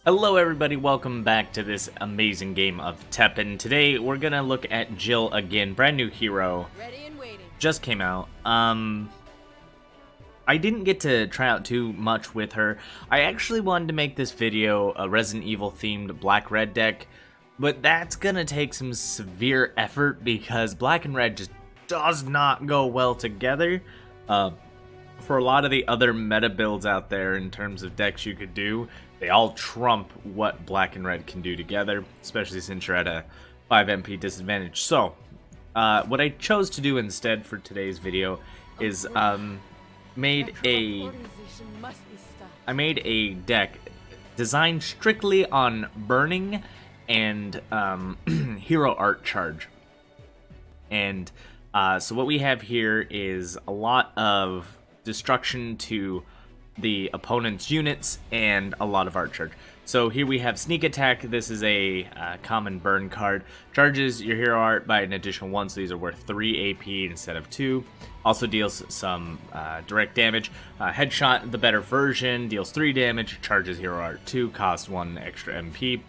Hello everybody, welcome back to this amazing game of Teppen. Today we're gonna look at Jill again, brand new hero. Ready and waiting. Just came out. I didn't get to try out too much with her. I actually wanted to make this video a Resident Evil themed black-red deck, but that's gonna take some severe effort because black and red just does not go well together. For a lot of the other meta builds out there in terms of decks you could do, they all trump what black and red can do together, especially since you're at a 5 MP disadvantage. So, what I chose to do instead for today's video is made a deck designed strictly on burning and hero art charge. And so what we have here is a lot of destruction to the opponent's units and a lot of art charge. So here we have sneak attack. This is a common burn card. Charges your hero art by an additional 1, so these are worth 3 AP instead of 2. Also deals some direct damage. Headshot, the better version, deals 3 damage, charges hero art 2, costs 1 extra MP.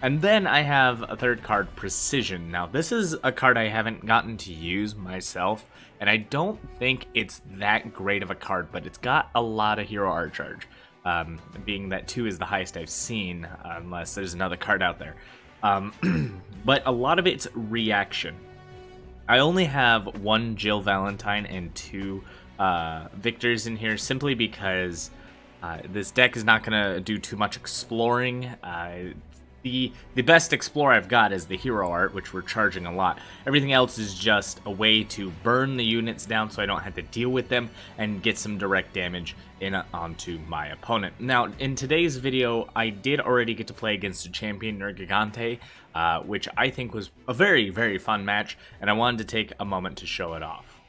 And then I have a third card, Precision. Now this is a card I haven't gotten to use myself, and I don't think it's that great of a card, but it's got a lot of hero art charge, being that 2 is the highest I've seen, unless there's another card out there. But a lot of it's reaction. I only have 1 Jill Valentine and 2 Victors in here simply because this deck is not going to do too much exploring. The best explore I've got is the hero art, which we're charging a lot. Everything else is just a way to burn the units down so I don't have to deal with them and get some direct damage onto my opponent. Now, in today's video, I did already get to play against a champion, Dante, which I think was a very, very fun match, and I wanted to take a moment to show it off.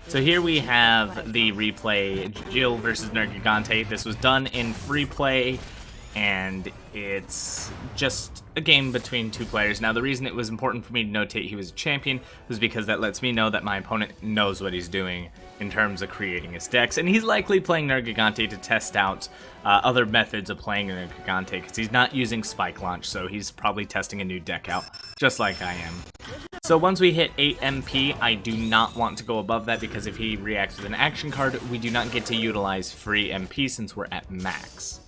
So here we have the replay, Jill versus Dante. This was done in free play, and it's just a game between 2 players. Now, the reason it was important for me to notate he was a champion was because that lets me know that my opponent knows what he's doing in terms of creating his decks, and he's likely playing Dante to test out other methods of playing Dante, because he's not using Spike Launch, so he's probably testing a new deck out, just like I am. So once we hit 8 MP, I do not want to go above that, because if he reacts with an action card, we do not get to utilize free MP since we're at max.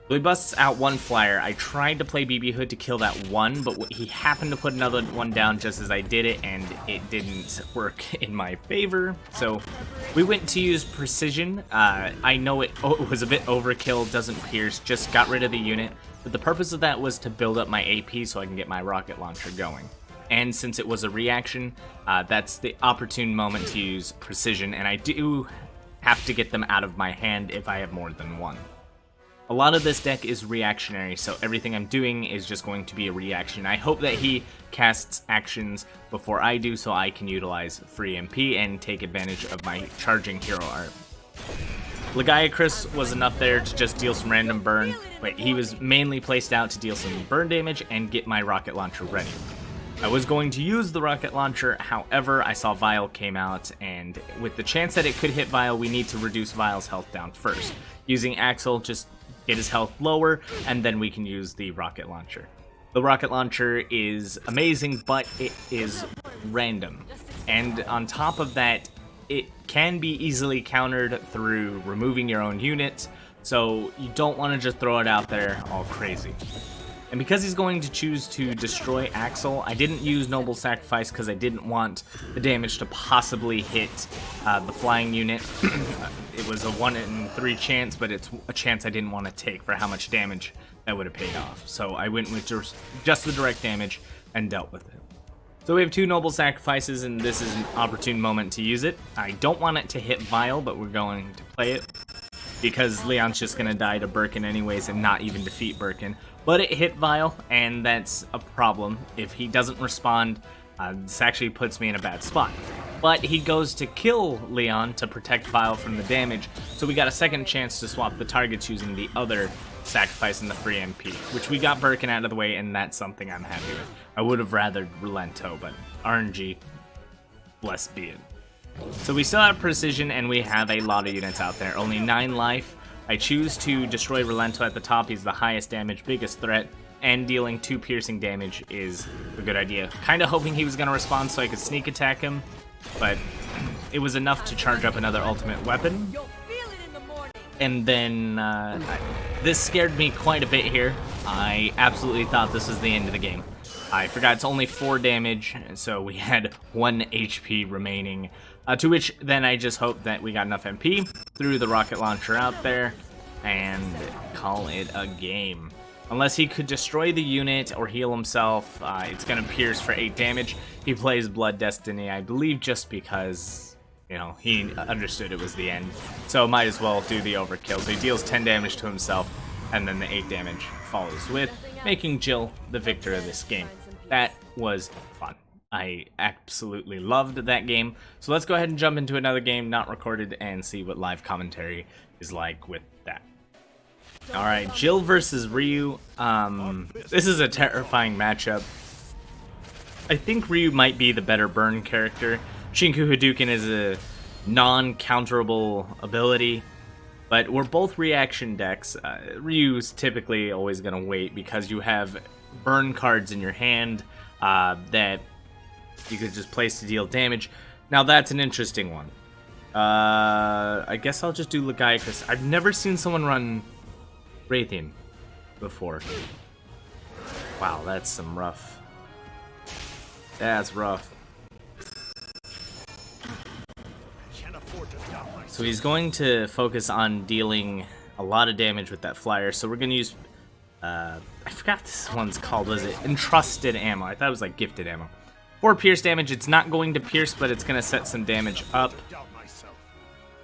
So he busts out 1 flyer. I tried to play BB Hood to kill that 1, but he happened to put another one down just as I did it, and it didn't work in my favor. So we went to use Precision. I know it was a bit overkill, doesn't pierce, just got rid of the unit. But the purpose of that was to build up my AP so I can get my rocket launcher going. And since it was a reaction, that's the opportune moment to use Precision, and I do have to get them out of my hand if I have more than 1. A lot of this deck is reactionary, so everything I'm doing is just going to be a reaction. I hope that he casts actions before I do so I can utilize free MP and take advantage of my charging hero art. Legiacris was enough there to just deal some random burn, but he was mainly placed out to deal some burn damage and get my rocket launcher ready. I was going to use the rocket launcher, however, I saw Vile came out, and with the chance that it could hit Vile, we need to reduce Vile's health down first. Using Axel, just get his health lower, and then we can use the rocket launcher. The rocket launcher is amazing, but it is random. And on top of that, it can be easily countered through removing your own units, so you don't want to just throw it out there all crazy. And because he's going to choose to destroy Axel, I didn't use Noble Sacrifice because I didn't want the damage to possibly hit the flying unit. It was a 1 in 3 chance, but it's a chance I didn't want to take for how much damage that would have paid off. So I went with just the direct damage and dealt with it. So we have 2 Noble Sacrifices, and this is an opportune moment to use it. I don't want it to hit Vile, but we're going to play it, because Leon's just going to die to Birkin anyways and not even defeat Birkin. But it hit Vile, and that's a problem. If he doesn't respond, this actually puts me in a bad spot. But he goes to kill Leon to protect Vile from the damage, so we got a second chance to swap the targets using the other sacrifice in the free MP, which we got Birkin out of the way, and that's something I'm happy with. I would have rathered Relento, but RNG, blessed be it. So we still have Precision, and we have a lot of units out there. Only 9 life. I choose to destroy Relento at the top. He's the highest damage, biggest threat, and dealing 2 piercing damage is a good idea. Kind of hoping he was going to respond so I could sneak attack him, but it was enough to charge up another ultimate weapon. And then this scared me quite a bit here. I absolutely thought this was the end of the game. I forgot it's only 4 damage, so we had 1 HP remaining. To which then I just hoped that we got enough MP, threw the rocket launcher out there, and call it a game. Unless he could destroy the unit or heal himself, it's going to pierce for 8 damage. He plays Blood Destiny, I believe, just because, you know, he understood it was the end. So might as well do the overkill. So he deals 10 damage to himself, and then the 8 damage follows with, making Jill the victor of this game. That was fun. I absolutely loved that game. So let's go ahead and jump into another game not recorded and see what live commentary is like with that. Alright, Jill versus Ryu. This is a terrifying matchup. I think Ryu might be the better burn character. Shinku Hadouken is a non-counterable ability, but we're both reaction decks. Ryu's typically always going to wait because you have burn cards in your hand that you could just place to deal damage. Now that's an interesting one. I guess I'll just do Legiacus. I've never seen someone run Raytheon before. Wow, that's some rough. That's rough. So he's going to focus on dealing a lot of damage with that flyer. So we're going to use, I forgot this one's called, was it Entrusted Ammo? I thought it was like Gifted Ammo. 4 pierce damage, it's not going to pierce, but it's going to set some damage up.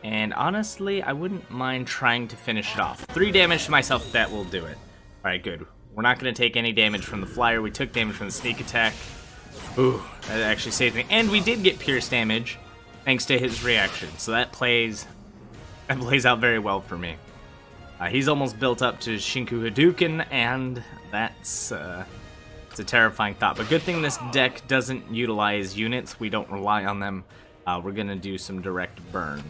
And honestly, I wouldn't mind trying to finish it off. 3 damage to myself, that will do it. Alright, good. We're not going to take any damage from the flyer. We took damage from the sneak attack. Ooh, that actually saved me. And we did get pierce damage, thanks to his reaction. So that plays out very well for me. He's almost built up to Shinku Hadouken, and that's it's a terrifying thought. But good thing this deck doesn't utilize units. We don't rely on them. We're going to do some direct burn.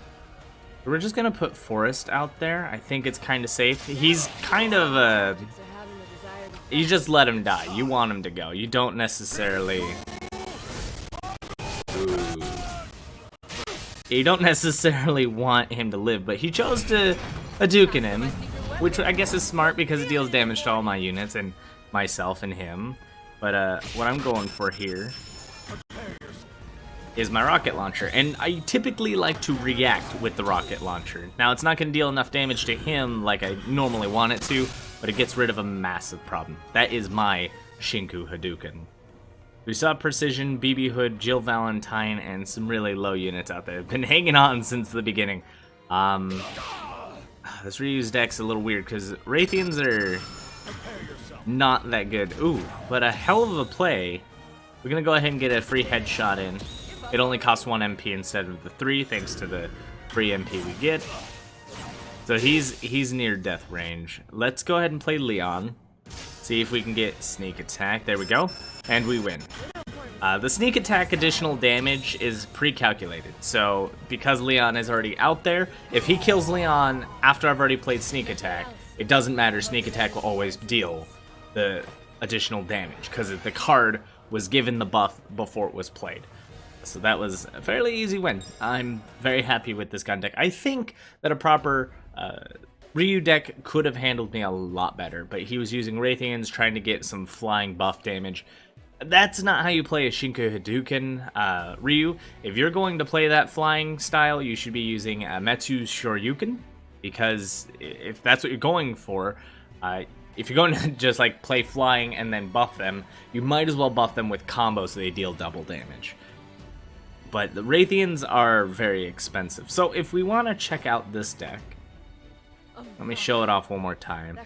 We're just going to put Forest out there. I think it's kind of safe. He's kind of you just let him die. You want him to go. You don't necessarily... Ooh. You don't necessarily want him to live, but he chose to Hadouken him, which I guess is smart because it deals damage to all my units and myself and him. But what I'm going for here is my rocket launcher, and I typically like to react with the rocket launcher. Now, it's not going to deal enough damage to him like I normally want it to, but it gets rid of a massive problem. That is my Shinku Hadouken. We saw Precision, BB Hood, Jill Valentine, and some really low units out there. I've been hanging on since the beginning. This Ryu's deck's a little weird because Raytheons are not that good. Ooh, but a hell of a play. We're going to go ahead and get a free headshot in. It only costs 1 MP instead of the 3, thanks to the free MP we get. So he's near death range. Let's go ahead and play Leon. See if we can get sneak attack. There we go. And we win. The sneak attack additional damage is pre-calculated. So because Leon is already out there, if he kills Leon after I've already played sneak attack, it doesn't matter. Sneak attack will always deal the additional damage because the card was given the buff before it was played. So that was a fairly easy win. I'm very happy with this gun deck. I think that a proper Ryu deck could have handled me a lot better, but he was using Raytheons trying to get some flying buff damage. That's not how you play a Shinku Hadouken Ryu. If you're going to play that flying style, you should be using Metsu Shoryuken, because if that's what you're going for, if you're going to just like play flying and then buff them, you might as well buff them with combos so they deal double damage. But the Raytheons are very expensive. So if we want to check out this deck, let me show it off one more time.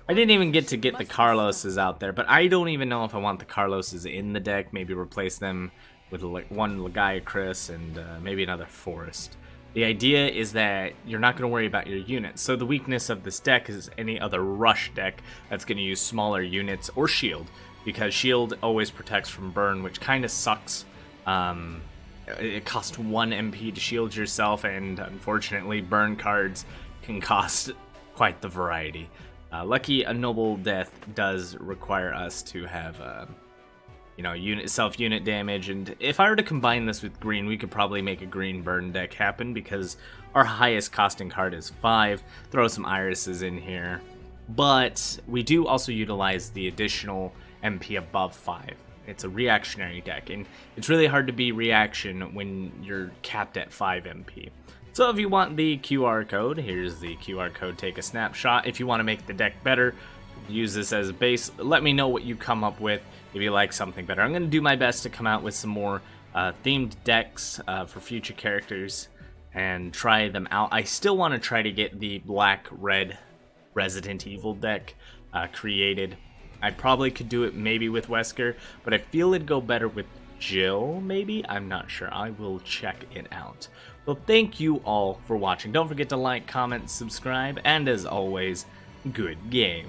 I didn't even get to get the Carloses out there, but I don't even know if I want the Carloses in the deck. Maybe replace them with one Legiacus and maybe another Forest. The idea is that you're not going to worry about your units. So the weakness of this deck is any other rush deck that's going to use smaller units or shield, because shield always protects from burn, which kind of sucks. It costs 1 MP to shield yourself, and unfortunately burn cards can cost quite the variety. Lucky a noble death does require us to have self-unit damage, and if I were to combine this with green, we could probably make a green burn deck happen because our highest costing card is 5. Throw some irises in here, but we do also utilize the additional MP above 5. It's a reactionary deck, and it's really hard to be reaction when you're capped at 5 MP. So if you want the QR code, here's the QR code, take a snapshot. If you want to make the deck better, use this as a base. Let me know what you come up with if you like something better. I'm going to do my best to come out with some more themed decks for future characters and try them out. I still want to try to get the black-red Resident Evil deck created. I probably could do it maybe with Wesker, but I feel it'd go better with Jill, maybe? I'm not sure. I will check it out. Well, thank you all for watching. Don't forget to like, comment, subscribe, and as always, good game.